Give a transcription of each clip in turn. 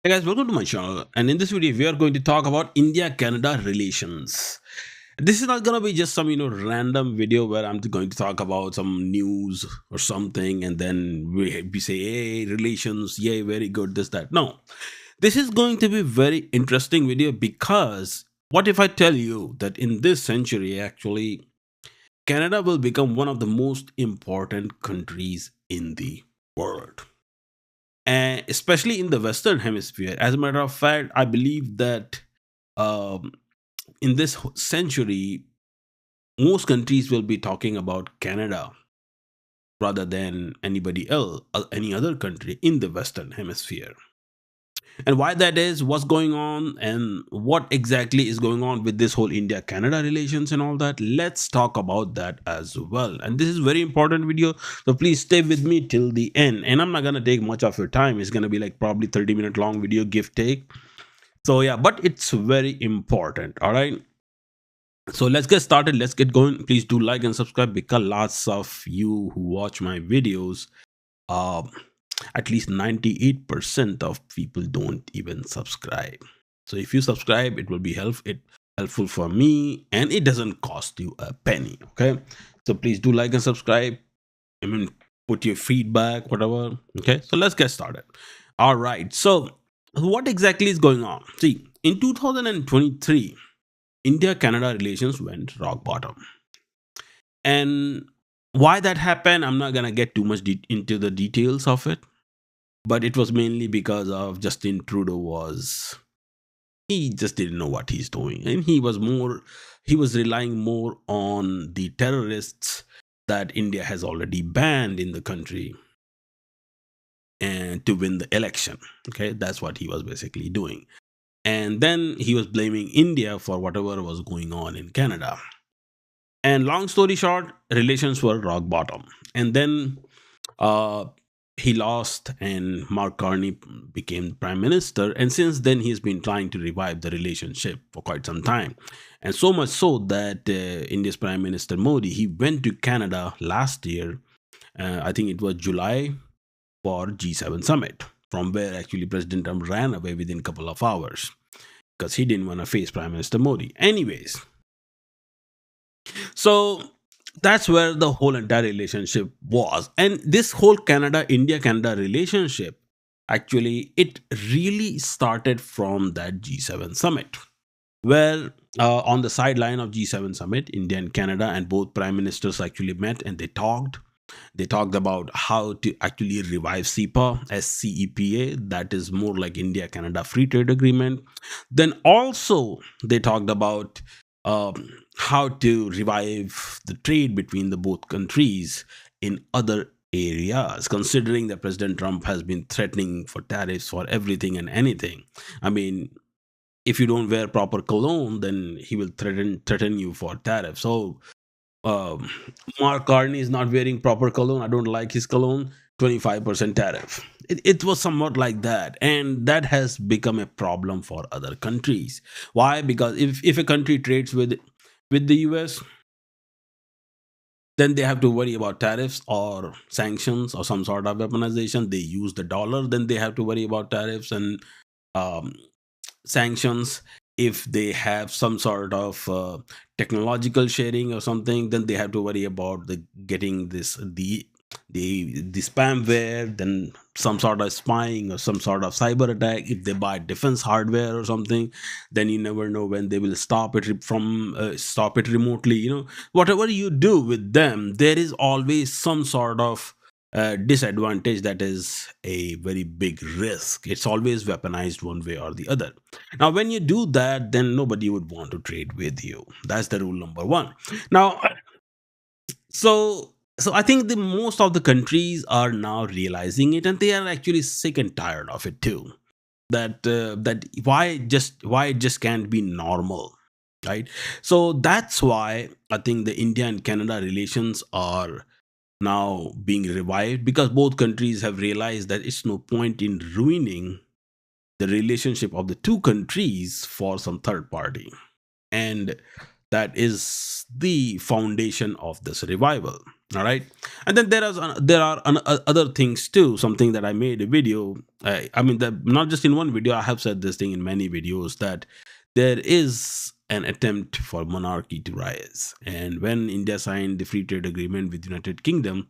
Hey guys, welcome to my channel. And in this video, we are going to talk about India-Canada relations. This is not gonna be just some random video where I'm going to talk about some news or something, and then we say, hey, relations, yay, very good, this that. No, this is going to be very interesting video because what if I tell you that in this century, actually, Canada will become one of the most important countries in the world, and especially in the Western Hemisphere. As a matter of fact, I believe that um, in this century, most countries will be talking about Canada rather than anybody else, any other country in the Western Hemisphere. And why that is, what's going on, and what exactly is going on with this whole India Canada relations and all that, let's talk about that as well. And this is very important video, so please stay with me till the end. And I'm not gonna take much of your time. It's gonna be like probably 30-minute long video, give take. So yeah, but it's very important. All right, so let's get started, let's get going. Please do like and subscribe because lots of you who watch my videos, uh, at least 98% of people don't even subscribe. So if you subscribe, it will be helpful for me, and it doesn't cost you a penny. Okay, so please do like and subscribe. I mean, put your feedback, whatever. Okay, so let's get started. All right, so what exactly is going on? See, in 2023, India Canada relations went rock bottom. And why that happened, I'm not going to get too much into the details of it, but it was mainly because of Justin Trudeau. Was He just didn't know what he's doing, and he was relying more on the terrorists that India has already banned in the country and to win the election. Okay, that's what he was basically doing. And then he was blaming India for whatever was going on in Canada. And long story short, relations were rock bottom. And then uh, he lost, and Mark Carney became prime minister. And since then, he's been trying to revive the relationship for quite some time. And so much so that India's Prime Minister Modi, he went to Canada last year. I think it was July, for G7 summit, from where actually President Trump ran away within a couple of hours because he didn't want to face Prime Minister Modi. Anyways, so that's where the whole entire relationship was. And this whole Canada, India Canada relationship, actually, it really started from that G7 summit, where on the sideline of G7 summit, India and Canada and both prime ministers actually met and they talked. They talked about how to actually revive CEPA as CEPA, that is more like India Canada Free Trade Agreement. Then also they talked about how to revive the trade between the both countries in other areas, considering that President Trump has been threatening for tariffs for everything and anything. I mean, if you don't wear proper cologne, then he will threaten you for tariff. So um, Mark Carney is not wearing proper cologne. I don't like his cologne. 25% tariff. It was somewhat like that, and that has become a problem for other countries. Why? Because if a country trades with the US, then they have to worry about tariffs or sanctions or some sort of weaponization. They use the dollar, then they have to worry about tariffs and um, sanctions. If they have some sort of technological sharing or something, then they have to worry about the getting the spamware, then some sort of spying or some sort of cyber attack. If they buy defense hardware or something, then you never know when they will stop it from stop it remotely. Whatever you do with them, there is always some sort of disadvantage that is a very big risk. It's always weaponized one way or the other. Now, when you do that, then nobody would want to trade with you. That's the rule number one. Now, so I think the most of the countries are now realizing it, and they are actually sick and tired of it too. That why it just can't be normal, right? So that's why I think the India and Canada relations are now being revived, because both countries have realized that it's no point in ruining the relationship of the two countries for some third party. And that is the foundation of this revival. All right, and then other things too. Something that I made a video. I mean, that not just in one video. I have said this thing in many videos that there is an attempt for monarchy to rise. And when India signed the free trade agreement with United Kingdom,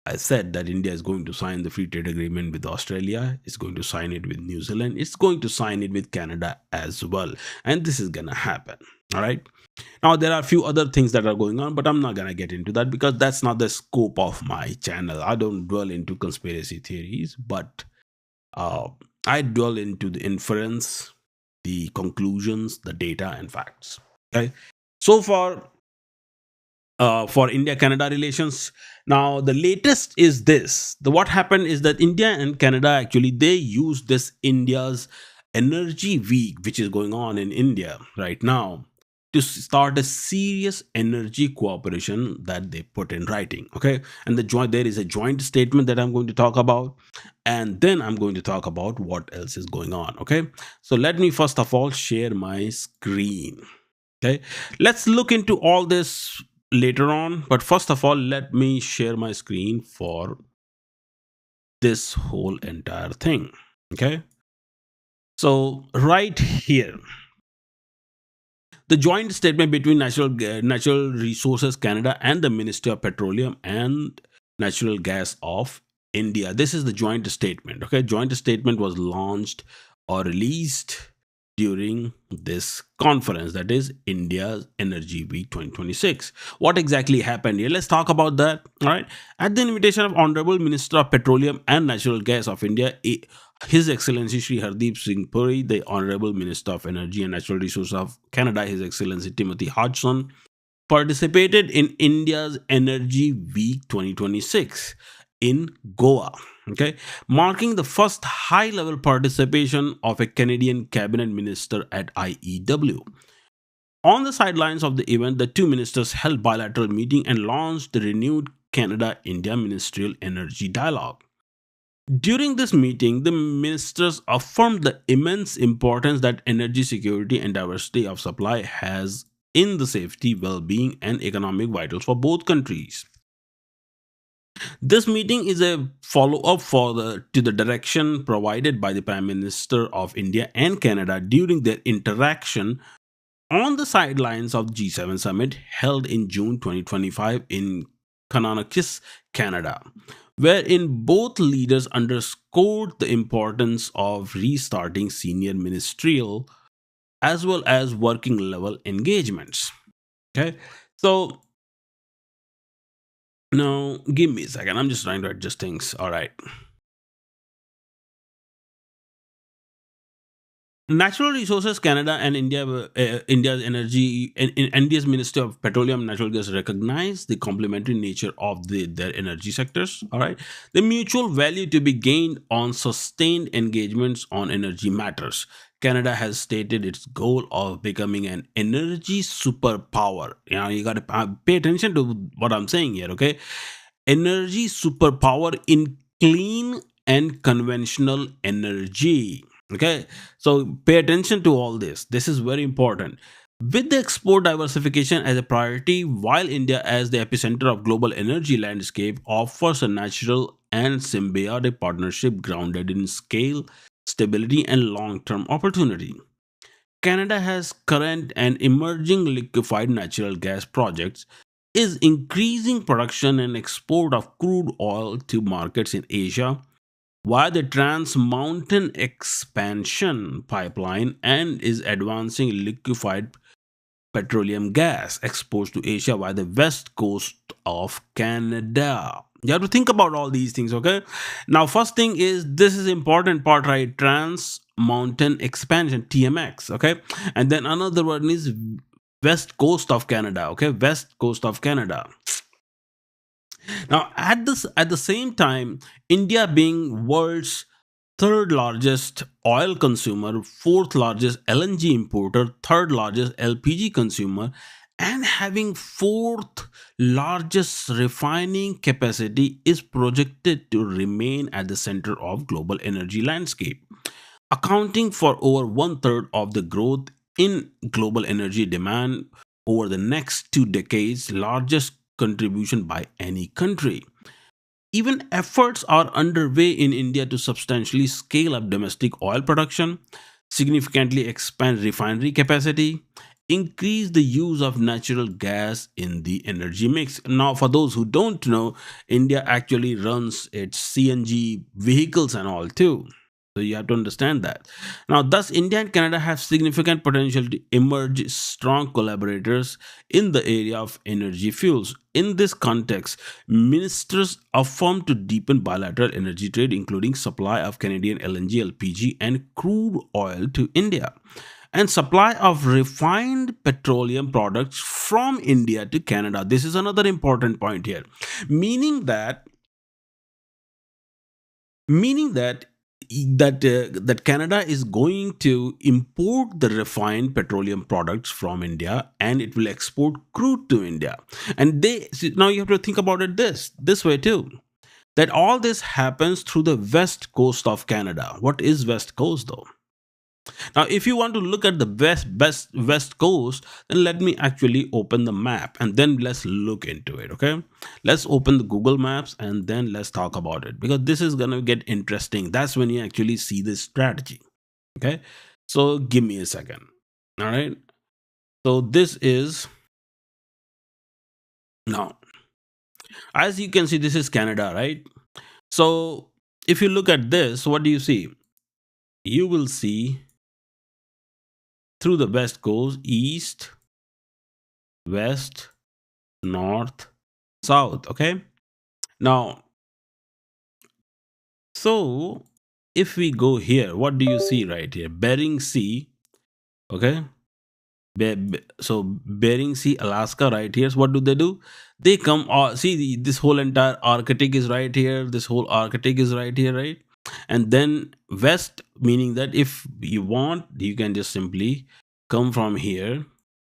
I said that India is going to sign the free trade agreement with Australia, it's going to sign it with New Zealand, it's going to sign it with Canada as well. And this is going to happen. All right. Now, there are a few other things that are going on, but I'm not going to get into that because that's not the scope of my channel. I don't dwell into conspiracy theories, but uh, I dwell into the inference, the conclusions, the data, and facts. Okay. So far, for India Canada relations. Now, the latest is this. The what happened is that India and Canada actually they use this India's Energy Week, which is going on in India right now, to start a serious energy cooperation that they put in writing. Okay, and there is a joint statement that I'm going to talk about, and then I'm going to talk about what else is going on. Okay, so let me first of all share my screen. Okay, let's look into all this later on, but first of all, let me share my screen for this whole entire thing. Okay, so right here, the joint statement between Natural Resources Canada and the Ministry of Petroleum and Natural Gas of India. This is the joint statement. Okay, joint statement was launched or released during this conference, that is India's Energy Week 2026. What exactly happened here? Let's talk about that. All right. At the invitation of Honorable Minister of Petroleum and Natural Gas of India, His Excellency Shri Hardeep Singh Puri, the Honorable Minister of Energy and Natural Resources of Canada, His Excellency Timothy Hodgson, participated in India's Energy Week 2026 in Goa. Okay, marking the first high level participation of a Canadian cabinet minister at IEW. On the sidelines of the event, the two ministers held bilateral meeting and launched the renewed Canada India Ministerial Energy Dialogue. During this meeting, the ministers affirmed the immense importance that energy security and diversity of supply has in the safety, well-being, and economic vitals for both countries. This meeting is a follow-up to the direction provided by the Prime Minister of India and Canada during their interaction on the sidelines of G7 summit held in June 2025 in Kananakis, Canada, wherein both leaders underscored the importance of restarting senior ministerial as well as working level engagements. Okay, so now give me a second. I'm just trying to adjust things. All right. Natural Resources Canada and India's India's Ministry of Petroleum and Natural Gas recognize the complementary nature of their energy sectors. All right, the mutual value to be gained on sustained engagements on energy matters. Canada has stated its goal of becoming an energy superpower. You got to pay attention to what I'm saying here. Okay, energy superpower in clean and conventional energy. Okay, so pay attention to all this. This is very important. With the export diversification as a priority, while India, as the epicenter of global energy landscape, offers a natural and symbiotic partnership grounded in scale, stability, and long term opportunity. Canada has current and emerging liquefied natural gas projects, is increasing production and export of crude oil to markets in Asia via the Trans Mountain Expansion pipeline, and is advancing liquefied petroleum gas exports to Asia via the west coast of Canada. You have to think about all these things, okay? Now, first thing is this is important part, right? Trans Mountain Expansion, TMX, okay? And then another one is west coast of Canada, okay? West coast of Canada. Now, at the same time, India being world's third largest oil consumer, fourth largest LNG importer, third largest LPG consumer, and having fourth largest refining capacity, is projected to remain at the center of global energy landscape, accounting for over one third of the growth in global energy demand over the next 2 decades. Largest contribution by any country. Even efforts are underway in India to substantially scale up domestic oil production, significantly expand refinery capacity, increase the use of natural gas in the energy mix. Now, for those who don't know, India actually runs its CNG vehicles and all too. So you have to understand that. Now, thus, India and Canada have significant potential to emerge strong collaborators in the area of energy fuels. In this context, ministers affirmed to deepen bilateral energy trade, including supply of Canadian LNG, LPG, and crude oil to India, and supply of refined petroleum products from India to Canada. This is another important point here, meaning that meaning that that Canada is going to import the refined petroleum products from India, and it will export crude to India. And they see, now you have to think about it this way too, that all this happens through the west coast of Canada. What is west coast though? Now, if you want to look at the west coast, then let me actually open the map and then let's look into it. Okay, let's open the Google Maps and then let's talk about it, because this is gonna get interesting. That's when you actually see this strategy. Okay, so give me a second. All right, so this is now, as you can see, this is Canada, right? So if you look at this, what do you see? You will see through the west coast, east, west, north, south. Okay, now, so if we go here, what do you see right here? Bering Sea. Okay, so Bering Sea, Alaska, right here. So what do? They come, see, this whole entire Arctic is right here. This whole Arctic is right here, right? And then west, meaning that if you want, you can just simply come from here.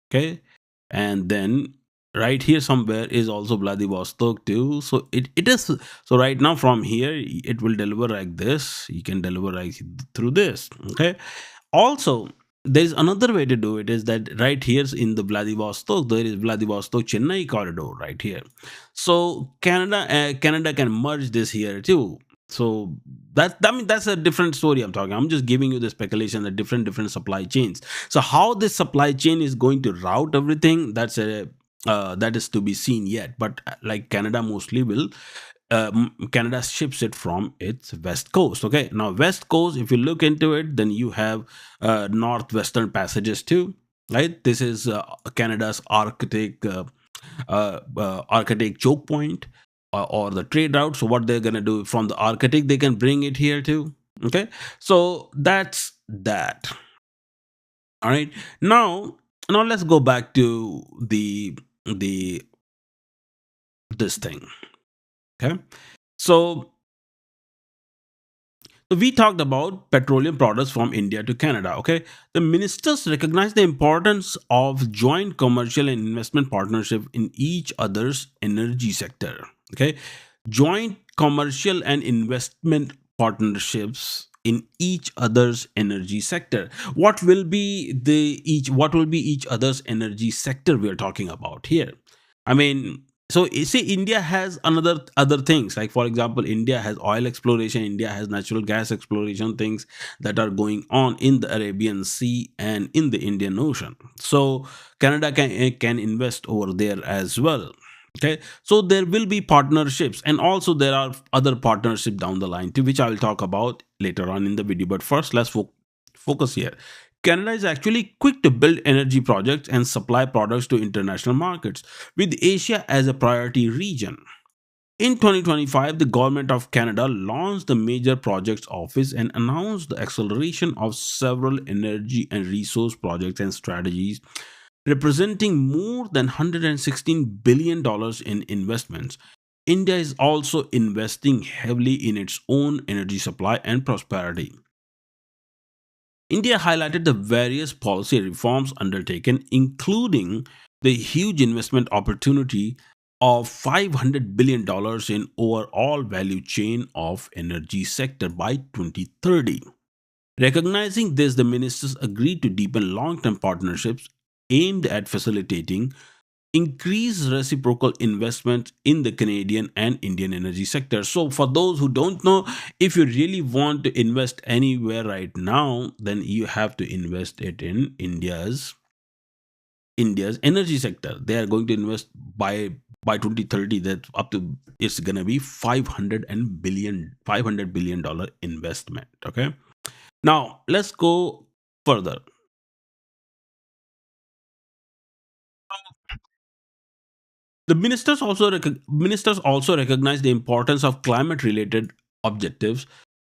Okay, and then right here somewhere is also Vladivostok too. So it is, so right now from here it will deliver like this. You can deliver like through this. Okay, also there is another way to do it, is that right here in the Vladivostok, there is Vladivostok Chennai corridor right here. So Canada can merge this here too. So that means that's a different story I'm talking. I'm just giving you the speculation, the different supply chains. So how this supply chain is going to route everything, that is to be seen yet. But like Canada mostly will, Canada ships it from its west coast. Okay, now west coast, if you look into it, then you have northwestern passages too, right? This is Canada's Arctic choke point, or the trade route. So what they're gonna do from the Arctic, they can bring it here too. Okay, so that's that. All right, now let's go back to the this thing. Okay, so we talked about petroleum products from India to Canada. Okay, the ministers recognize the importance of joint commercial and investment partnership in each other's energy sector. Okay, joint commercial and investment partnerships in each other's energy sector. What will be each other's energy sector we are talking about here? I mean, so you see, India has another other things, like for example, India has oil exploration, India has natural gas exploration, things that are going on in the Arabian Sea and in the Indian Ocean. So Canada can invest over there as well. Okay, so there will be partnerships, and also there are other partnership down the line too, which I will talk about later on in the video. But first, let's focus here. Canada is actually quick to build energy projects and supply products to international markets, with Asia as a priority region. In 2025, the Government of Canada launched the Major Projects Office and announced the acceleration of several energy and resource projects and strategies, representing more than $116 billion in investments. India is also investing heavily in its own energy supply and prosperity. India highlighted the various policy reforms undertaken, including the huge investment opportunity of $500 billion in overall value chain of energy sector by 2030. Recognizing this, the ministers agreed to deepen long-term partnerships aimed at facilitating increase reciprocal investment in the Canadian and Indian energy sector. So, for those who don't know, if you really want to invest anywhere right now, then you have to invest it in India's energy sector. They are going to invest by 2030. That up to it's gonna be 500 billion dollar investment. Okay. Now let's go further. The ministers also recognize the importance of climate related objectives.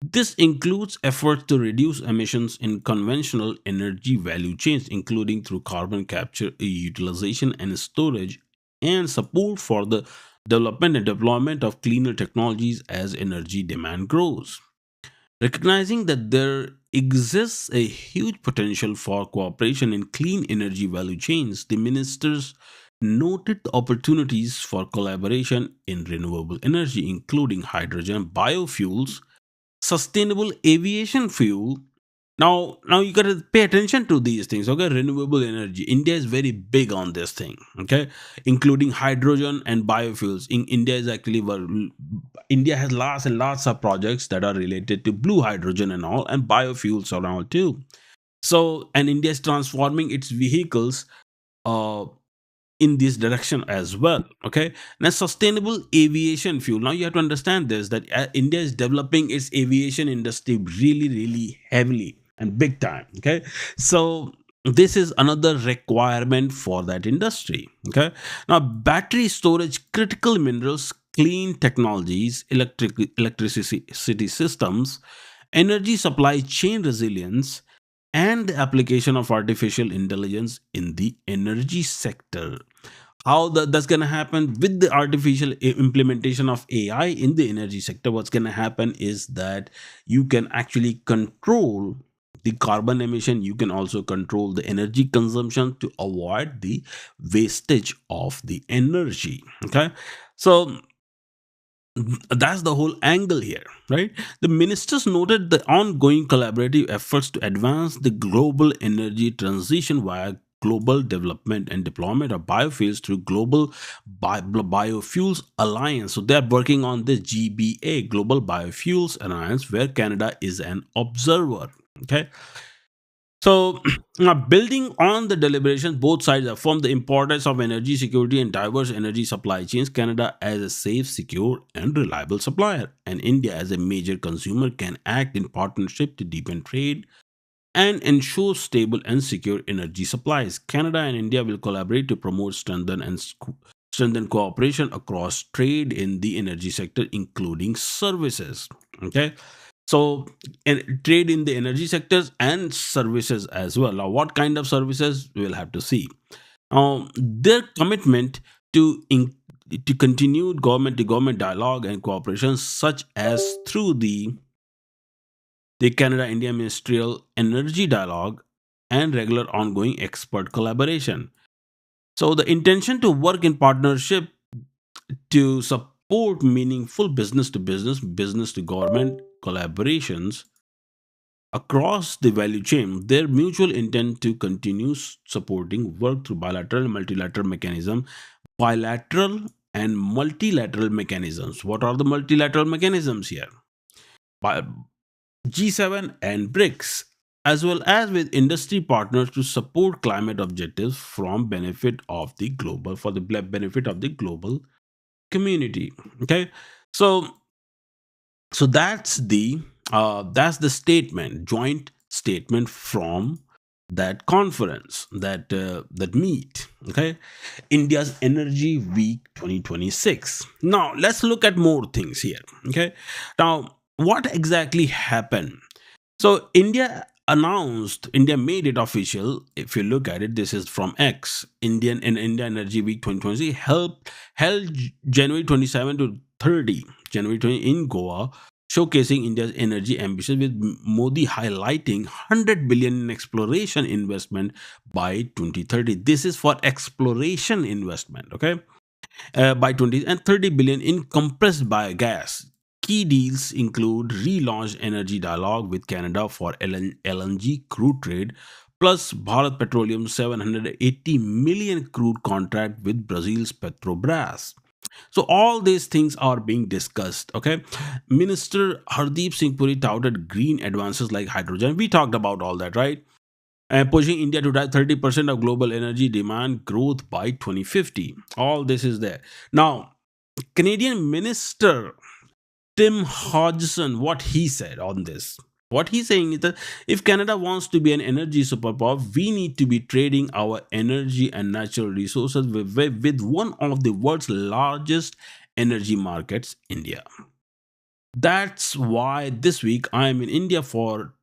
This includes efforts to reduce emissions in conventional energy value chains, including through carbon capture, utilization, and storage, and support for the development and deployment of cleaner technologies as energy demand grows. Recognizing that there exists a huge potential for cooperation in clean energy value chains, the ministers noted the opportunities for collaboration in renewable energy, including hydrogen, biofuels, sustainable aviation fuel. Now you got to pay attention to these things. Okay, renewable energy. India is very big on this thing. Okay, including hydrogen and biofuels. In India is actually where India has lots and lots of projects that are related to blue hydrogen and all, and biofuels around too. So, and India is transforming its vehicles uh, in this direction as well. Okay, now sustainable aviation fuel. Now you have to understand this, that India is developing its aviation industry really really heavily and big time. Okay, so this is another requirement for that industry. Okay, now battery storage, critical minerals, clean technologies, electricity systems, energy supply chain resilience, and the application of artificial intelligence in the energy sector. How that's going to happen with the artificial implementation of AI in the energy sector? What's going to happen is that you can actually control the carbon emission. You can also control the energy consumption to avoid the wastage of the energy. Okay, so that's the whole angle here, right? The ministers noted the ongoing collaborative efforts to advance the global energy transition via global development and deployment of biofuels through global biofuels alliance. So they're working on the GBA, global biofuels alliance, where Canada is an observer. Okay, so, now building on the deliberations, both sides affirm the importance of energy security and diverse energy supply chains. Canada, as a safe, secure, and reliable supplier, and India, as a major consumer, can act in partnership to deepen trade and ensure stable and secure energy supplies. Canada and India will collaborate to promote, strengthen cooperation across trade in the energy sector, including services. Okay, so and trade in the energy sectors and services as well. Now, what kind of services we'll have to see. Their commitment to to continued government to government dialogue and cooperation, such as through the Canada India Ministerial Energy Dialogue and regular ongoing expert collaboration. So, the intention to work in partnership to support meaningful business to government collaborations across the value chain, their mutual intent to continue supporting work through bilateral and multilateral mechanisms. What are the multilateral mechanisms here? Bi- G7 and BRICS, as well as with industry partners to support climate objectives from benefit of the global for the benefit of the global community. Okay, so that's the statement, joint statement from that conference, that meet. Okay, India's Energy Week 2026. Now let's look at more things here. Okay, now what exactly happened? So India made it official. If you look at it, this is from X. India Energy Week 2020 held January 27 to 30, January 20 in Goa, showcasing India's energy ambitions, with Modi highlighting 100 billion in exploration investment by 2030. This is for exploration investment, okay? By 20 and 30 billion in compressed biogas. Key deals include relaunched energy dialogue with Canada for LNG crude trade, plus Bharat Petroleum 780 million crude contract with Brazil's Petrobras. So all these things are being discussed. Okay, Minister Hardeep Singh Puri touted green advances like hydrogen. We talked about all that, right? Pushing India to drive 30% of global energy demand growth by 2050. All this is there. Now, Canadian Minister Tim Hodgson, what he said on this. What he's saying is that if Canada wants to be an energy superpower, we need to be trading our energy and natural resources with one of the world's largest energy markets, India. That's why this week I am in India for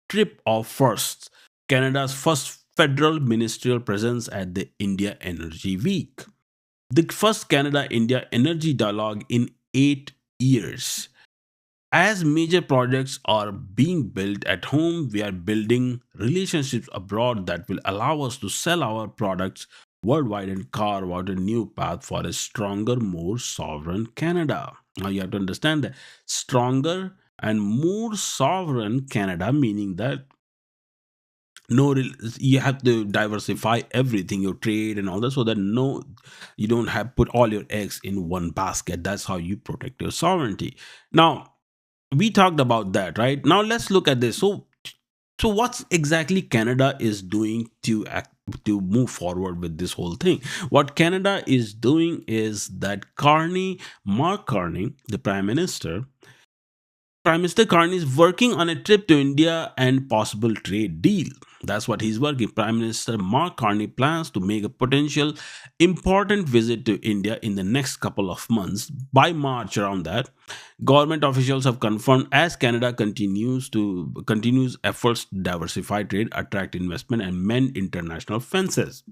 trip of firsts, Canada's first federal ministerial presence at the India Energy Week. The first Canada India energy dialogue in 8 years. As major projects are being built at home, we are building relationships abroad that will allow us to sell our products worldwide and carve out a new path for a stronger, more sovereign Canada. Now you have to understand that stronger and more sovereign Canada, meaning that you have to diversify everything, your trade and all that, so that no, you don't have put all your eggs in one basket. That's how you protect your sovereignty. Now we talked about that, right? Now let's look at this. So what's exactly Canada is doing to move forward with this whole thing? What Canada is doing is that Mark Carney, the Prime Minister Carney is working on a trip to India and possible trade deal. That's what he's working. Prime Minister Mark Carney plans to make a potential important visit to India in the next couple of months. By March, around that, government officials have confirmed as Canada continues efforts to diversify trade, attract investment, and mend international fences.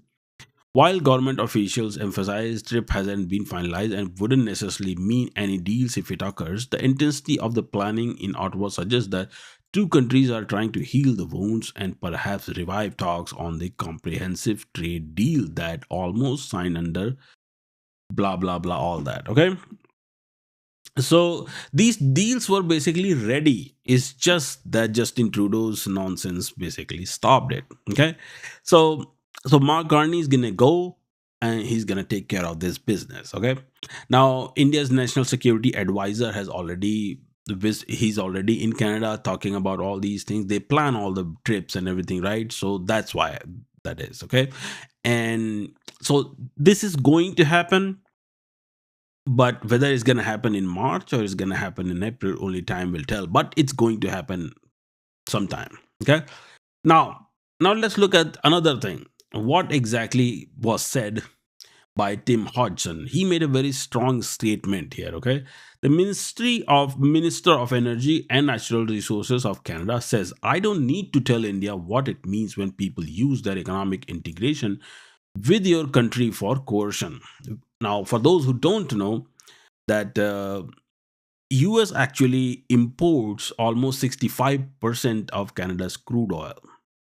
While government officials emphasize trip hasn't been finalized and wouldn't necessarily mean any deals if it occurs, the intensity of the planning in Ottawa suggests that two countries are trying to heal the wounds and perhaps revive talks on the comprehensive trade deal that almost signed under blah blah blah all that. Okay, so these deals were basically ready. It's just that Justin Trudeau's nonsense basically stopped it. Okay, so Mark Carney is gonna go and he's gonna take care of this business. Okay, now India's national security advisor has already he's already in Canada talking about all these things. They plan all the trips and everything, right? So that's why that is okay. And so this is going to happen, but whether it's going to happen in March or it's going to happen in April, only time will tell. But it's going to happen sometime. Okay. Now, let's look at another thing. What exactly was said by Tim Hodgson? He made a very strong statement here. Okay. The Minister of Energy and Natural Resources of Canada says, I don't need to tell India what it means when people use their economic integration with your country for coercion. Now, for those who don't know, that US actually imports almost 65% of Canada's crude oil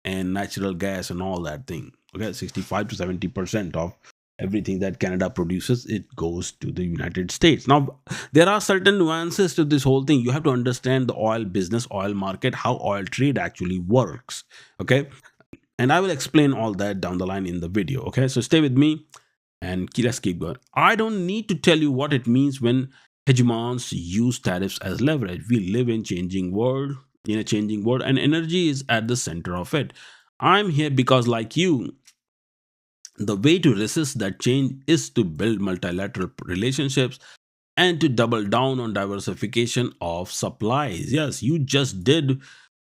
and natural gas and all that thing. Okay, 65 to 70% of everything that Canada produces, it goes to the United States. Now, there are certain nuances to this whole thing. You have to understand the oil business, oil market, how oil trade actually works. Okay, and I will explain all that down the line in the video. Okay, so stay with me and let's keep going. I don't need to tell you what it means when hegemons use tariffs as leverage. We live in a changing world, and energy is at the center of it. I'm here because, like you, the way to resist that change is to build multilateral relationships and to double down on diversification of supplies. Yes, you just did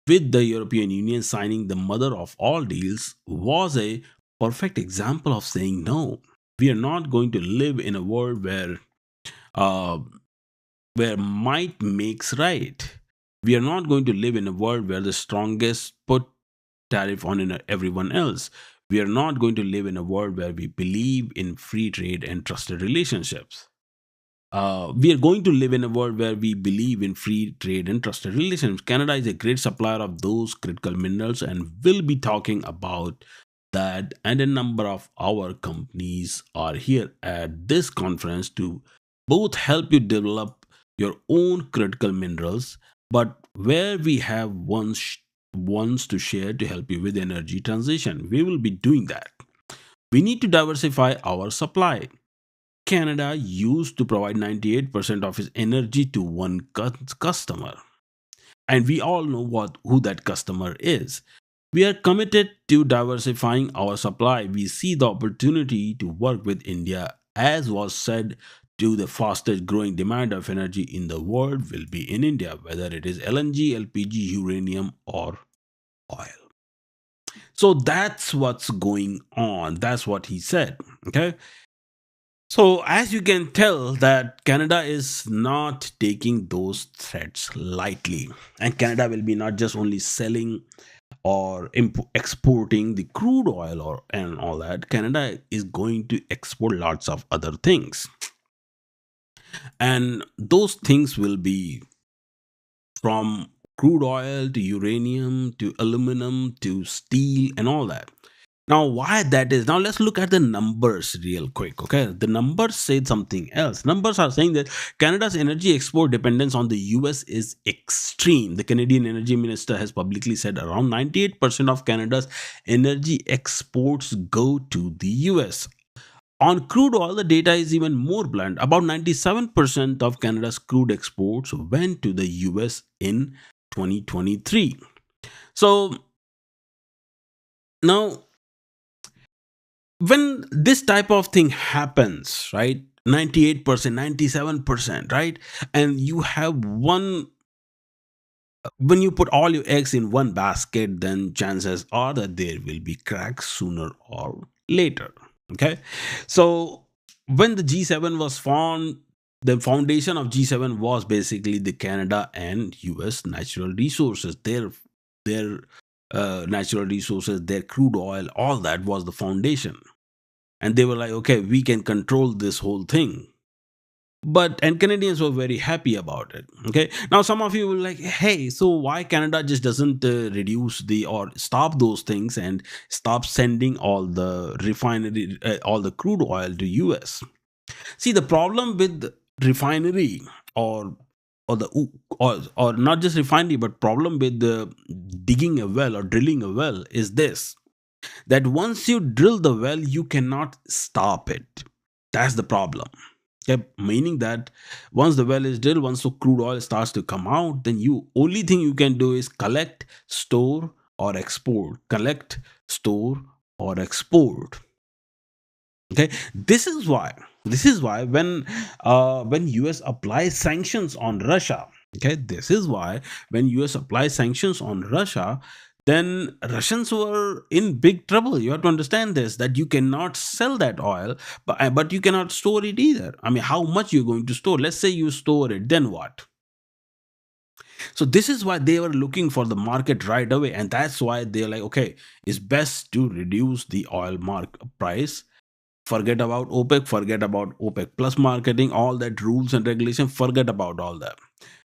with the European Union signing the mother of all deals was a perfect example of saying no. We are not going to live in a world uh, where might makes right. We are not going to live in a world where the strongest put tariff on everyone else. We are not going to live in a world where we believe in free trade and trusted relationships. We are going to live in a world where we believe in free trade and trusted relations. Canada is a great supplier of those critical minerals, and we'll be talking about that. And a number of our companies are here at this conference to both help you develop your own critical minerals, but where we have one wants to share to help you with energy transition. We will be doing that. We need to diversify our supply. Canada used to provide 98% of its energy to one customer, and we all know what who that customer is. We are committed to diversifying our supply. We see the opportunity to work with India, as was said, to the fastest growing demand of energy in the world will be in India, whether it is LNG, LPG, uranium, or oil. So that's what's going on. That's what he said. Okay. So as you can tell that Canada is not taking those threats lightly. And Canada will be not just only selling or exporting the crude oil or and all that. Canada is going to export lots of other things, and those things will be from crude oil to uranium to aluminum to steel and all that. Now, why that is? Now, let's look at the numbers real quick. Okay, the numbers say something else. Numbers are saying that Canada's energy export dependence on the US is extreme. The Canadian Energy Minister has publicly said around 98% of Canada's energy exports go to the US. On crude oil, the data is even more blunt. About 97% of Canada's crude exports went to the US in 2023. So, now when this type of thing happens, right? 98%, 97%, right? And you have one, when you put all your eggs in one basket, then chances are that there will be cracks sooner or later. Okay. So when the G7 was formed, the foundation of G7 was basically the Canada and US natural resources. Their natural resources, their crude oil, all that was the foundation. And they were like, okay, we can control this whole thing. But and Canadians were very happy about it. Okay, now some of you will like, hey, so why Canada just doesn't reduce the or stop those things and stop sending all the refinery all the crude oil to US? See, the problem with refinery or the or not just refinery, but problem with the digging a well or drilling a well is this, that once you drill the well, you cannot stop it. That's the problem. Okay, meaning that once the well is drilled, once the crude oil starts to come out, then you only thing you can do is collect, store, or export. Collect, store, or export. Okay, this is why when US applies sanctions on Russia, okay, this is why when US applies sanctions on Russia, then Russians were in big trouble. You have to understand this, that you cannot sell that oil, but you cannot store it either. I mean, how much you're going to store? Let's say you store it, then what? So this is why they were looking for the market right away, and that's why they're like, okay, it's best to reduce the oil price. Forget about OPEC, forget about OPEC plus marketing, all that rules and regulation, forget about all that.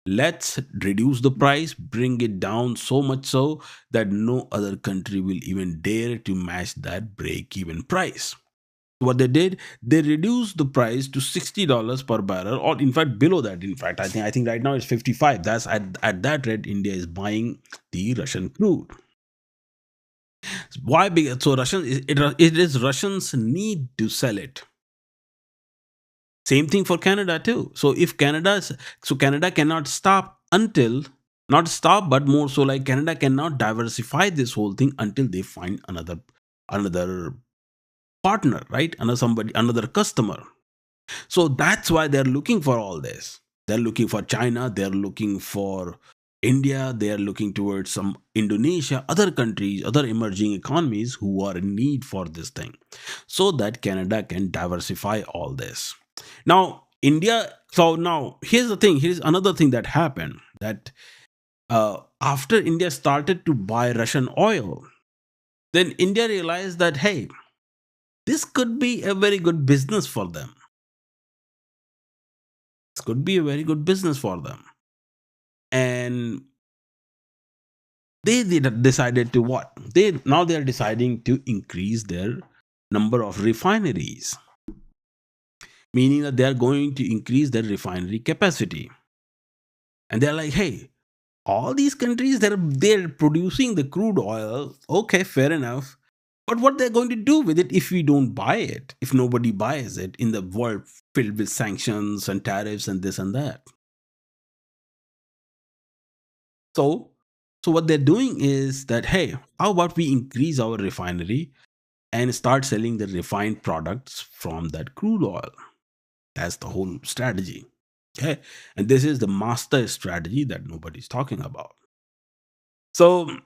Let's reduce the price, bring it down so much so that no other country will even dare to match that break even price. What they did, they reduced the price to $60 per barrel, or in fact below that. In fact, I think right now it's 55. That's at that rate India is buying the Russian crude. Why? Because so it is Russians need to sell it. Same thing for Canada too. So if Canada cannot stop until, not stop, but more so like Canada cannot diversify this whole thing until they find another partner, right? Another customer. So that's why they're looking for all this. They're looking for China, they're looking for India, they're looking towards some Indonesia, other countries, other emerging economies who are in need for this thing, so that Canada can diversify all this. Now, India, so now here's the thing, here's another thing that happened, that after India started to buy Russian oil, then India realized that, hey, this could be a very good business for them. This could be a very good business for them. And decided to what? They're deciding to increase their number of refineries, meaning that they are going to increase their refinery capacity. And they're like, hey, All these countries, they're producing the crude oil. Okay, fair enough. But what they're going to do with it if we don't buy it, if nobody buys it in the world filled with sanctions and tariffs and this and that? So, so what they're doing is that, hey, how about we increase our refinery and start selling the refined products from that crude oil? That's the whole strategy. Okay. And this is the master strategy that nobody's talking about. So,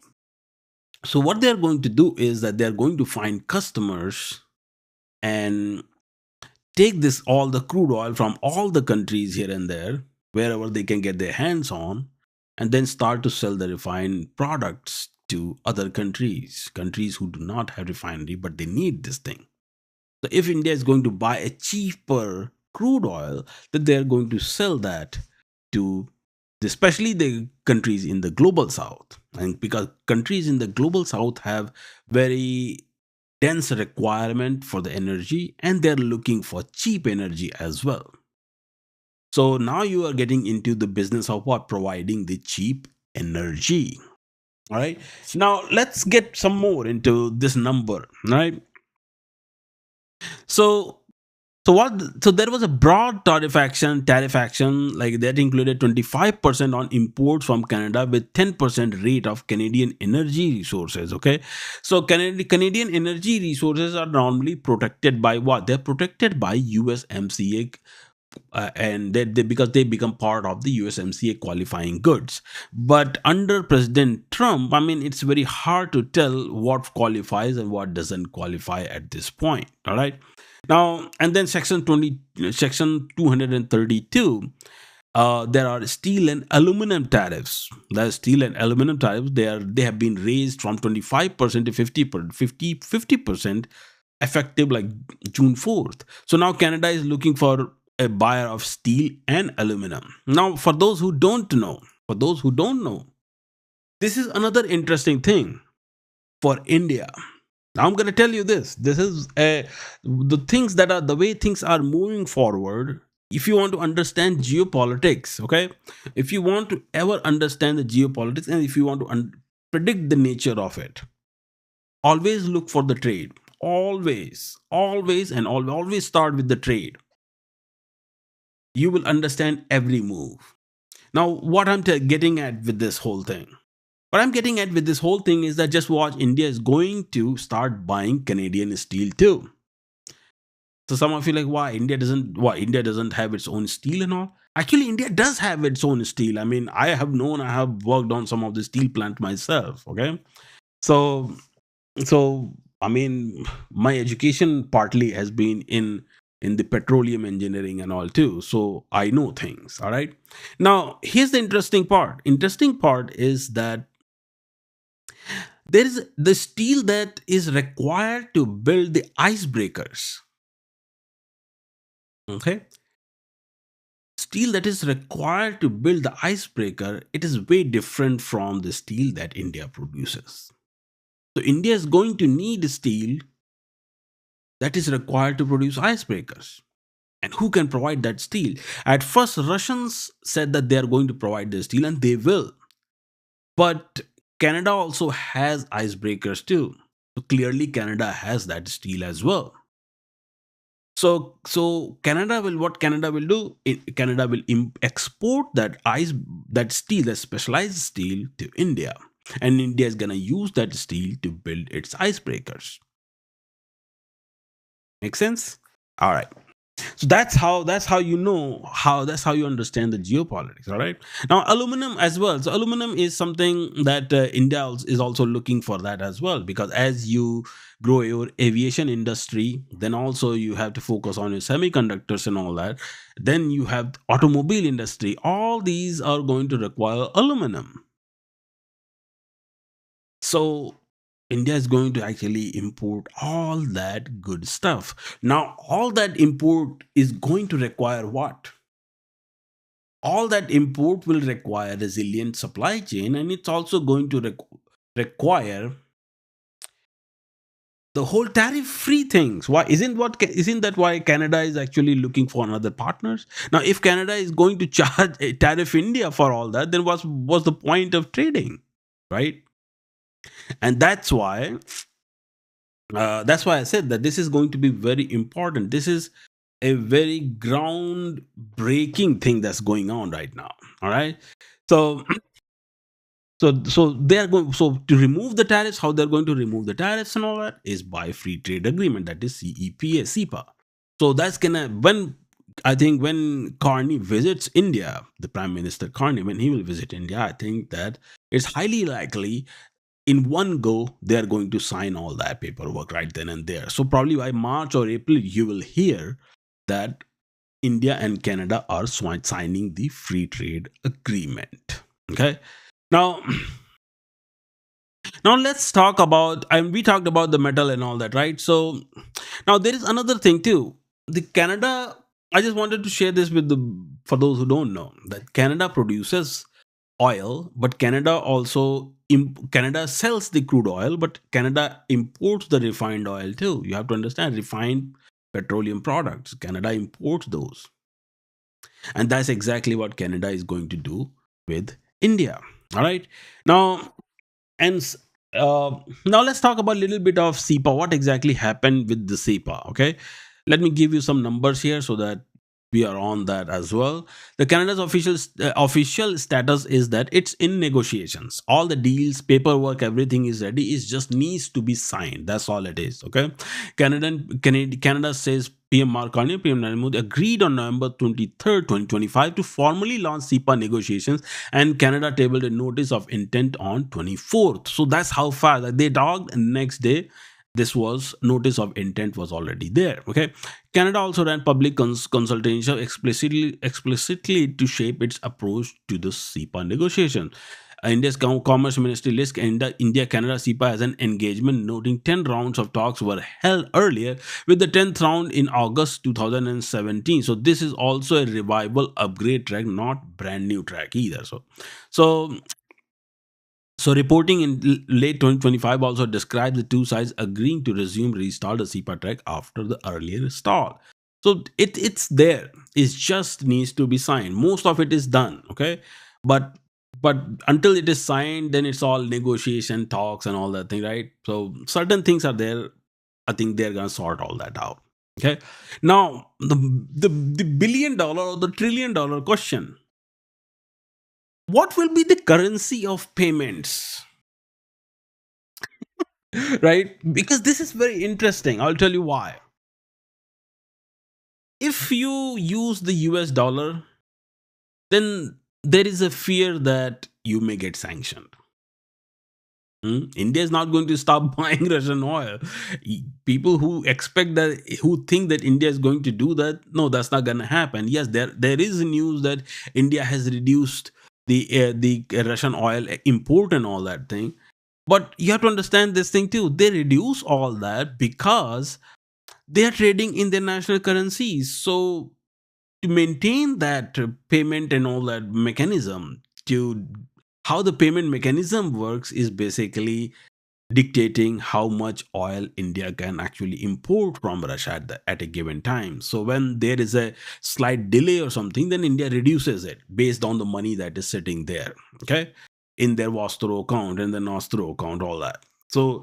so what they're going to do is that they're going to find customers and take this all the crude oil from all the countries here and there, wherever they can get their hands on, and then start to sell the refined products to other countries, countries who do not have refinery, but they need this thing. So if India is going to buy a cheaper crude oil, then they're going to sell that to especially the countries in the global south. And because countries in the global south have very dense requirement for the energy and they're looking for cheap energy as well. So now you are getting into the business of what? Providing the cheap energy. All right. Now let's get some more into this number. Right. So so there was a broad tariff action like that included 25% on imports from Canada with 10% rate of Canadian energy resources. Okay. So Canadian energy resources are normally protected by what? They're protected by USMCA, and they because they become part of the USMCA qualifying goods. But under President Trump, I mean, it's very hard to tell what qualifies and what doesn't qualify at this point. All right. Now, and then section 232, there are steel and aluminum tariffs. The steel and aluminum tariffs, they have been raised from 25% to 50% effective like June 4th. So now Canada is looking for a buyer of steel and aluminum. Now, for those who don't know, this is another interesting thing for India. Now I'm going to tell you this. This is the things that are the way things are moving forward. If you want to understand geopolitics, okay, if you want to ever understand the geopolitics and if you want to predict the nature of it, always look for the trade. Always start with the trade. You will understand every move. Now, what I'm getting at with this whole thing. What I'm getting at with this whole thing is that just watch, India is going to start buying Canadian steel too. So some of you like, why India doesn't have its own steel and all? Actually, India does have its own steel. I mean, I have worked on some of the steel plant myself. Okay. So so I mean, my education partly has been in the petroleum engineering and all too, so I know things. All right. Now here's the interesting part is that there is the steel that is required to build the icebreakers. Okay. Steel that is required to build the icebreaker, it is way different from the steel that India produces. So India is going to need steel that is required to produce icebreakers. And who can provide that steel? At first, Russians said that they are going to provide the steel, and they will. But Canada also has icebreakers too. So clearly, Canada has that steel as well. So Canada will what Canada will do? Canada will export that steel, that specialized steel to India, and India is gonna use that steel to build its icebreakers. Make sense? All right. So that's how you know how that's how you understand the geopolitics. All right. Now aluminum as well. So aluminum is something that India is also looking for that as well, because as you grow your aviation industry, then also you have to focus on your semiconductors and all that. Then you have automobile industry. All these are going to require aluminum. So India is going to actually import all that good stuff. Now, all that import is going to require what? All that import will require resilient supply chain, and it's also going to require the whole tariff free things. Why isn't that why Canada is actually looking for another partners? Now if Canada is going to charge a tariff India for all that, then what's the point of trading, right? And that's why I said that this is going to be very important. This is a very ground breaking thing that's going on right now. All right. So so they are going, so to remove the tariffs, how they're going to remove the tariffs and all that is by free trade agreement, that is CEPA, CEPA. So that's gonna, when I think when Carney visits India, the Prime Minister Carney, when he will visit India, I think that it's highly likely in one go they are going to sign all that paperwork right then and there. So probably by March or April you will hear that India and Canada are signing the free trade agreement. Okay. Now, now let's talk about. And we talked about the metal and all that, right? So now there is another thing too. The Canada. I just wanted to share this with the, for those who don't know, that Canada produces oil, but Canada also Canada sells the crude oil, but Canada imports the refined oil too. You have to understand, refined petroleum products. Canada imports those, and that's exactly what Canada is going to do with India. All right. Now, and now let's talk about a little bit of CEPA. What exactly happened with the CEPA? Okay, let me give you some numbers here so that we are on that as well. The Canada's official status is that it's in negotiations. All the deals, paperwork, everything is ready. It just needs to be signed. That's all it is. Okay, Canada says PM Mark Carney, PM Narendra Modi agreed on November 23rd, 2025 to formally launch CEPA negotiations, and Canada tabled a notice of intent on 24th. So that's how far, like, they talked, and next day this was notice of intent was already there. Okay, Canada also ran public consultation explicitly to shape its approach to the CEPA negotiation. India's Commerce Ministry lists India Canada CEPA as an engagement, noting 10 rounds of talks were held earlier, with the 10th round in August 2017. So this is also a revival upgrade track, not brand new track either. So so reporting in late 2025 also describes the two sides agreeing to restart the CEPA track after the earlier stall. So it's there. It just needs to be signed. Most of it is done. Okay, but but until it is signed, then it's all negotiation talks and all that thing, right? So certain things are there. I think they're gonna sort all that out. Okay. Now the $1 billion or the $1 trillion question: what will be the currency of payments? Right? Because this is very interesting. I'll tell you why. If you use the US dollar, then there is a fear that you may get sanctioned. India is not going to stop buying Russian oil. People who expect that, who think that India is going to do that, no, that's not going to happen. Yes, there is news that India has reduced the Russian oil import and all that thing. But you have to understand this thing too. They reduce all that because they are trading in their national currencies. So to maintain that payment and all that mechanism, to how the payment mechanism works is basically dictating how much oil India can actually import from Russia at a given time. So when there is a slight delay or something, then India reduces it based on the money that is sitting there, okay, in their Vostro account and the Nostro account, all that. So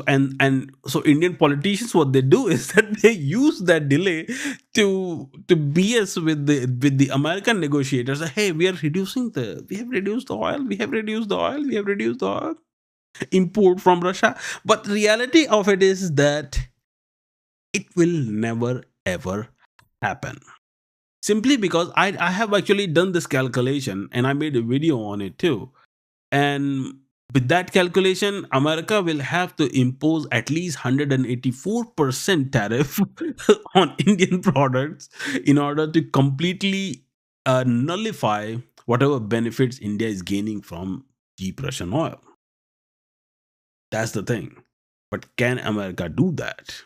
Indian politicians, what they do is that they use that delay to BS with the American negotiators. Hey, we have reduced the oil, we have reduced the oil, we have reduced the oil import from Russia. But reality of it is that it will never ever happen. Simply because I have actually done this calculation and I made a video on it too. And with that calculation, America will have to impose at least 184% tariff on Indian products in order to completely nullify whatever benefits India is gaining from cheap Russian oil. That's the thing. But can America do that?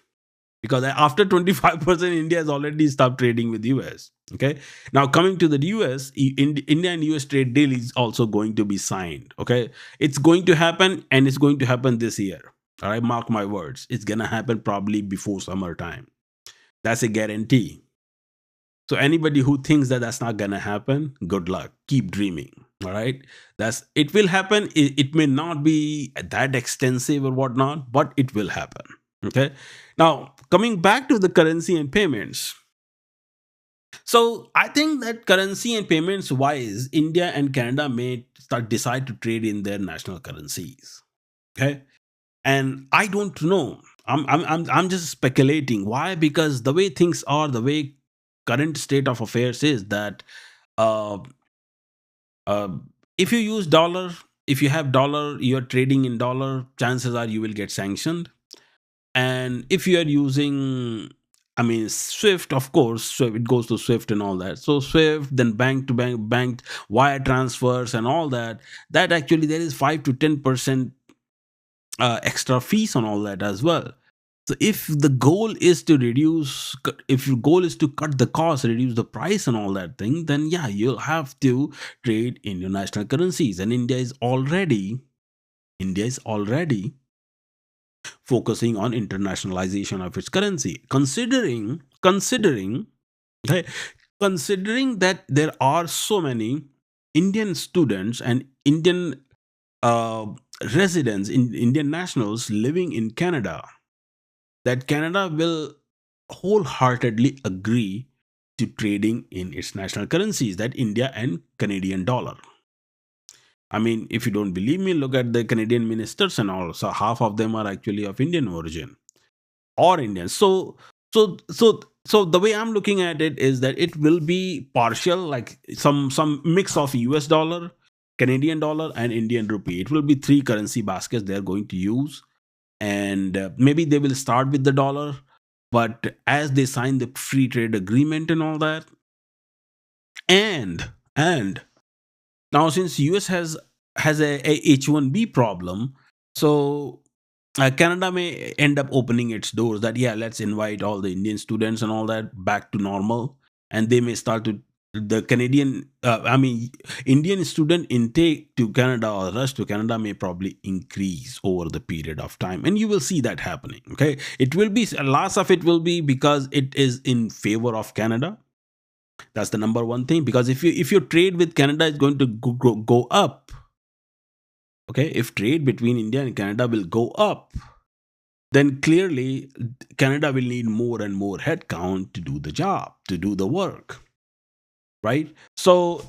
Because after 25%, India has already stopped trading with US. Okay. Now coming to the US, India and US trade deal is also going to be signed. Okay. It's going to happen, and it's going to happen this year. All right, mark my words. It's gonna happen probably before summertime. That's a guarantee. So anybody who thinks that that's not gonna happen, good luck. Keep dreaming. All right, that's it will happen. It may not be that extensive or whatnot, but it will happen. Okay. Now coming back to the currency and payments. So I think that currency and payments wise, India and Canada may start decide to trade in their national currencies. Okay, and I don't know. I'm just speculating. Why? Because the way things are, the way current state of affairs is that uh, uh, if you use dollar, if you have dollar, you're trading in dollar. Chances are you will get sanctioned. And if you are using, I mean, Swift, of course, so it goes to Swift and all that. So Swift, then bank to bank, bank wire transfers and all that. That actually there is 5 to 10% extra fees on all that as well. So if the goal is to reduce, if your goal is to cut the cost, reduce the price and all that thing, then yeah, you'll have to trade in your national currencies. And India is already focusing on internationalization of its currency. Okay, considering that there are so many Indian students and Indian uh, residents, in Indian nationals living in Canada, that Canada will wholeheartedly agree to trading in its national currencies, that India and Canadian dollar. I mean, if you don't believe me, look at the Canadian ministers and all. So half of them are actually of Indian origin or Indian. So the way I'm looking at it is that it will be partial, like some mix of US dollar, Canadian dollar, and Indian rupee. It will be three currency baskets they're going to use, and maybe they will start with the dollar, but as they sign the free trade agreement and all that, and now since US has a H1B problem, so Canada may end up opening its doors that yeah, let's invite all the Indian students and all that back to normal, and they may start to the Canadian, I mean, Indian student intake to Canada or rush to Canada may probably increase over the period of time, and you will see that happening. Okay, it will be lots of it will be because it is in favor of Canada. That's the number one thing, because if you trade with Canada, it's going to go up. Okay, if trade between India and Canada will go up, then clearly Canada will need more and more headcount to do the job, to do the work, right? So,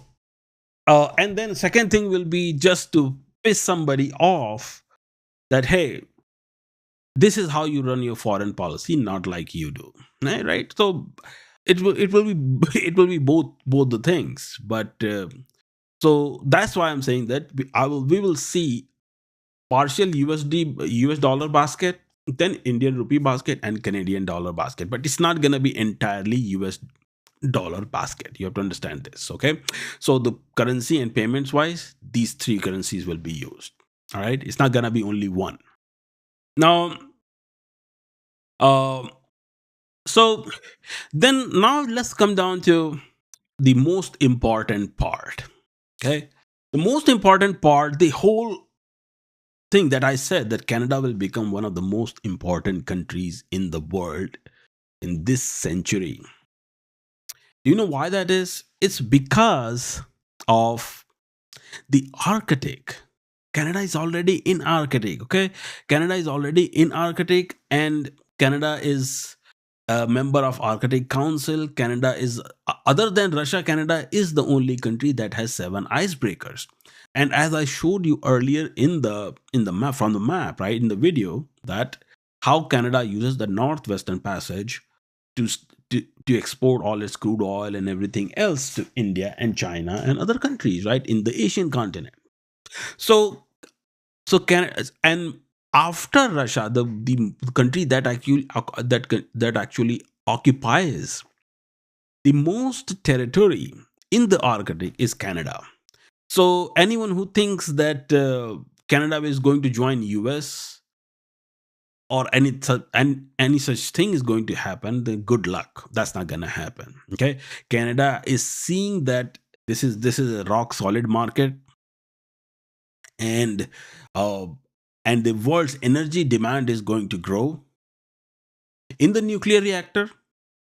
and then second thing will be just to piss somebody off that hey, this is how you run your foreign policy, not like you do, right? So it will be it will be both the things, but so that's why I'm saying that we will see partial US dollar basket, then Indian rupee basket, and Canadian dollar basket. But it's not going to be entirely US dollar basket. You have to understand this. Okay. So the currency and payments wise, these three currencies will be used. All right. It's not going to be only one. Now, uh, so then now let's come down to the most important part. Okay. The most important part, the whole thing that I said, that Canada will become one of the most important countries in the world in this century. Do you know why that is? It's because of the Arctic. Canada is already in Arctic, okay? Canada is already in Arctic, and Canada is a member of Arctic Council. Canada is, other than Russia, Canada is the only country that has seven icebreakers. And as I showed you earlier in the map, from the map, right, in the video, that how Canada uses the Northwestern Passage to to export all its crude oil and everything else to India and China and other countries, right, in the Asian continent. So Canada, and after Russia, the country that actually that actually occupies the most territory in the Arctic is Canada. So anyone who thinks that Canada is going to join US or any such thing is going to happen, then good luck. That's not going to happen. Okay, Canada is seeing that this is a rock solid market, and uh, and the world's energy demand is going to grow in the nuclear reactor,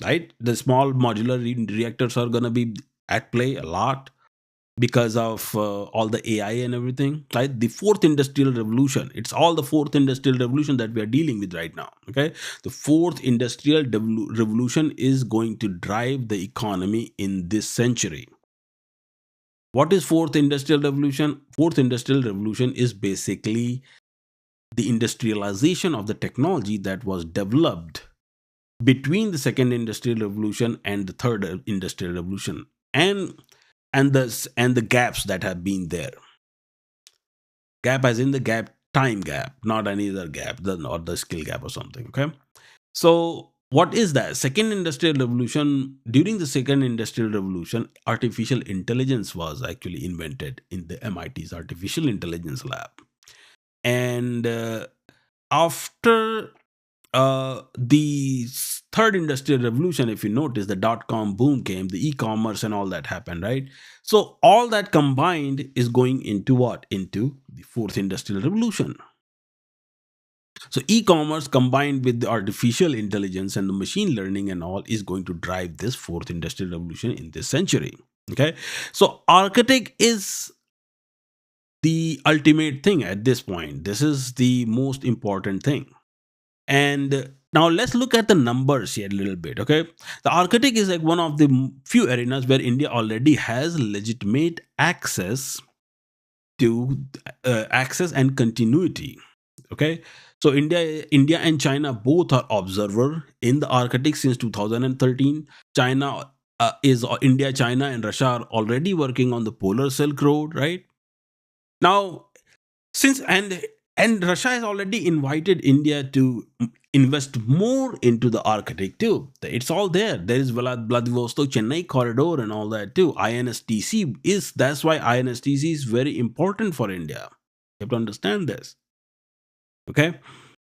right? The small modular reactors are going to be at play a lot because of all the AI and everything, right? The fourth industrial revolution, it's all the fourth industrial revolution that we are dealing with right now, okay? The fourth industrial revolution is going to drive the economy in this century. What is fourth industrial revolution? Fourth industrial revolution is basically the industrialization of the technology that was developed between the second industrial revolution and the third industrial revolution, and the gaps that have been there. Gap as in the gap, time gap, not any other gap, or the skill gap or something, okay? So what is that second industrial revolution? During the second industrial revolution, artificial intelligence was actually invented in the MIT's artificial intelligence lab. And after the third industrial revolution, if you notice, the dot-com boom came, the e-commerce and all that happened, right? So all that combined is going into what? Into the fourth industrial revolution. So e-commerce combined with the artificial intelligence and the machine learning and all is going to drive this fourth industrial revolution in this century. Okay. So architect is the ultimate thing at this point. This is the most important thing. And now let's look at the numbers here a little bit. Okay. The architect is like one of the few arenas where India already has legitimate access to access and continuity. Okay. So India and China both are observer in the Arctic since 2013. China is India, China, and Russia are already working on the polar Silk Road, right? Now, since and Russia has already invited India to invest more into the Arctic too. It's all there. There is Vladivostok Chennai corridor and all that too. INSTC is That's why INSTC is very important for India. You have to understand this. Okay,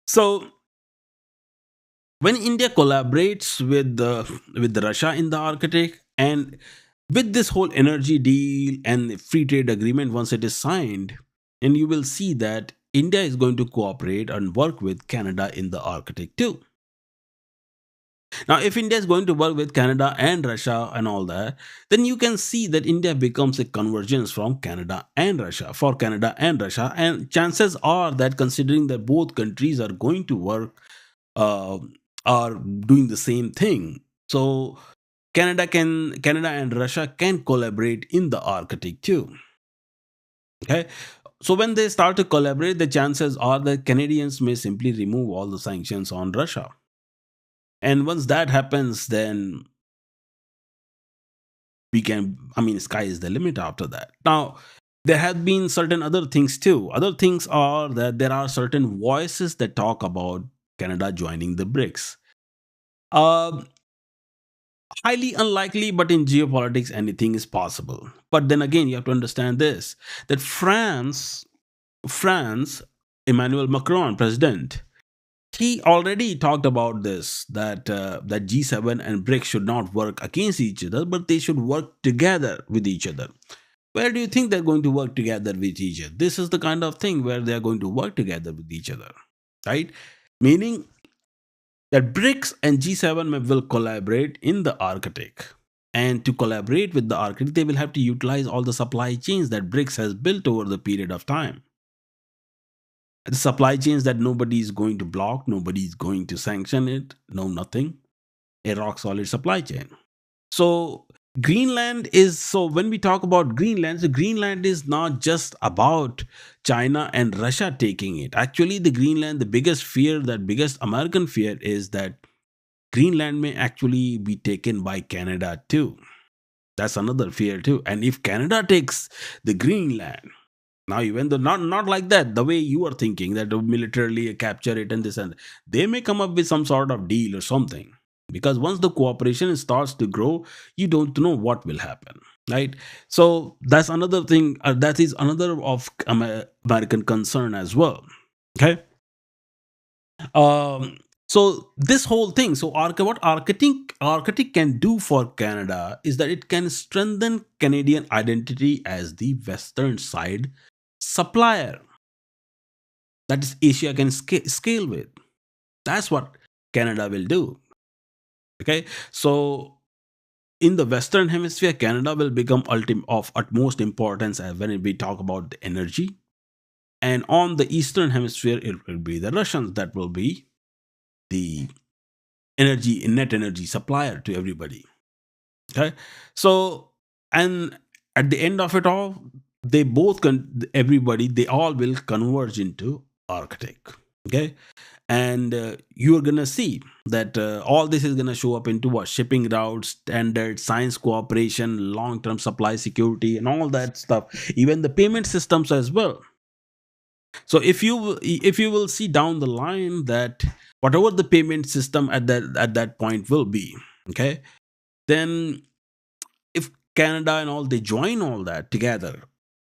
so when India collaborates with Russia in the Arctic, and with this whole energy deal and free trade agreement, once it is signed, and you will see that India is going to cooperate and work with Canada in the Arctic too. Now, if India is going to work with Canada and Russia and all that, then you can see that India becomes a convergence from Canada and Russia for Canada and Russia. And chances are that, considering that both countries are going to work, uh, are doing the same thing, so Canada and Russia can collaborate in the Arctic too. Okay. So when they start to collaborate, the chances are that Canadians may simply remove all the sanctions on Russia. And once that happens, then sky is the limit after that. Now, there have been certain other things too. Other things are that there are certain voices that talk about Canada joining the BRICS. Uh, Highly unlikely, but in geopolitics, anything is possible. But then again, you have to understand this, that France, Emmanuel Macron, president, he already talked about this, that G7 and BRICS should not work against each other, but they should work together with each other. Where do you think they're going to work together with each other? This is the kind of thing where they're going to work together with each other, right? Meaning that BRICS and G7 will collaborate in the Arctic. And to collaborate with the Arctic, they will have to utilize all the supply chains that BRICS has built over the period of time. The supply chains that nobody is going to block, nobody is going to sanction it, no, nothing. A rock solid supply chain. So when we talk about Greenland, so Greenland is not just about China and Russia taking it. Actually, the biggest American fear is that Greenland may actually be taken by Canada too. That's another fear too. And if Canada takes the Greenland, now even though not like that, the way you are thinking that militarily capture it and this and they may come up with some sort of deal or something. Because once the cooperation starts to grow, you don't know what will happen, right? So that's another thing. That is another of American concern as well. Okay. So this whole thing, so what Arctic can do for Canada is that it can strengthen Canadian identity as the Western side supplier. that is Asia can scale with. That's what Canada will do. Okay, so in the Western Hemisphere, Canada will become of utmost importance when we talk about the energy. And on the Eastern Hemisphere, it will be the Russians that will be the net energy supplier to everybody. Okay, so and at the end of it all, they both everybody they all will converge into Arctic. Okay, and you're gonna see that all this is gonna show up into what shipping routes, standards, science cooperation, long-term supply security, and all that stuff. Even the payment systems as well. So if you will see down the line that whatever the payment system at that point will be, okay, then if Canada and all they join all that together,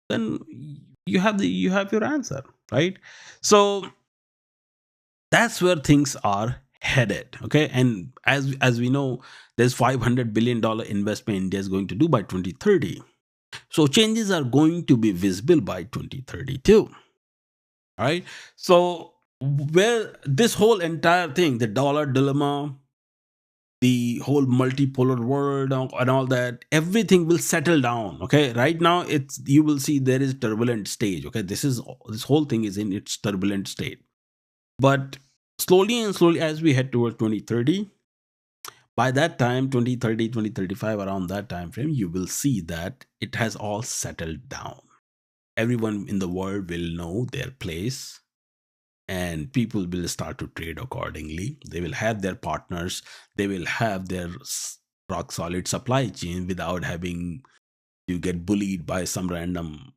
then you have your answer, right? So that's where things are headed. Okay, and as we know, there's $500 billion investment India is going to do by 2030. So changes are going to be visible by 2032. All right. So where this whole entire thing, the dollar dilemma, the whole multipolar world and all that, everything will settle down. Okay, right now it's you will see there is turbulent stage. Okay, this whole thing is in its turbulent state. But slowly and slowly, as we head towards 2030, by that time, 2030, 2035, around that time frame, you will see that it has all settled down. Everyone in the world will know their place, and people will start to trade accordingly. They will have their partners, they will have their rock solid supply chain without having to get bullied by some random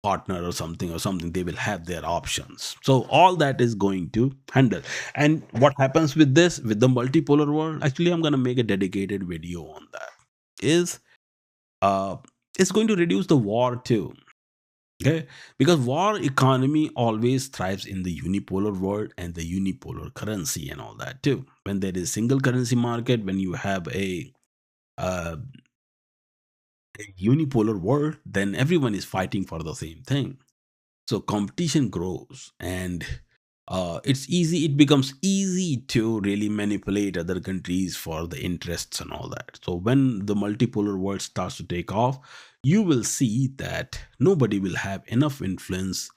partner or something. They will have their options. So all that is going to handle. And what happens with this, with the multipolar world, actually I'm going to make a dedicated video on that, is uh it's going to reduce the war too. Okay, because war economy always thrives in the unipolar world and the unipolar currency and all that too. When there is single currency market, when you have uh, a unipolar world, then everyone is fighting for the same thing. So competition grows, and it becomes easy to really manipulate other countries for the interests and all that. So when the multipolar world starts to take off, you will see that nobody will have enough influence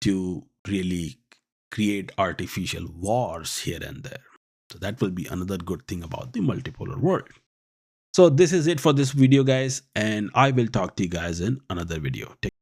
to really create artificial wars here and there. So that will be another good thing about the multipolar world. So this is it for this video, guys, and I will talk to you guys in another video. Take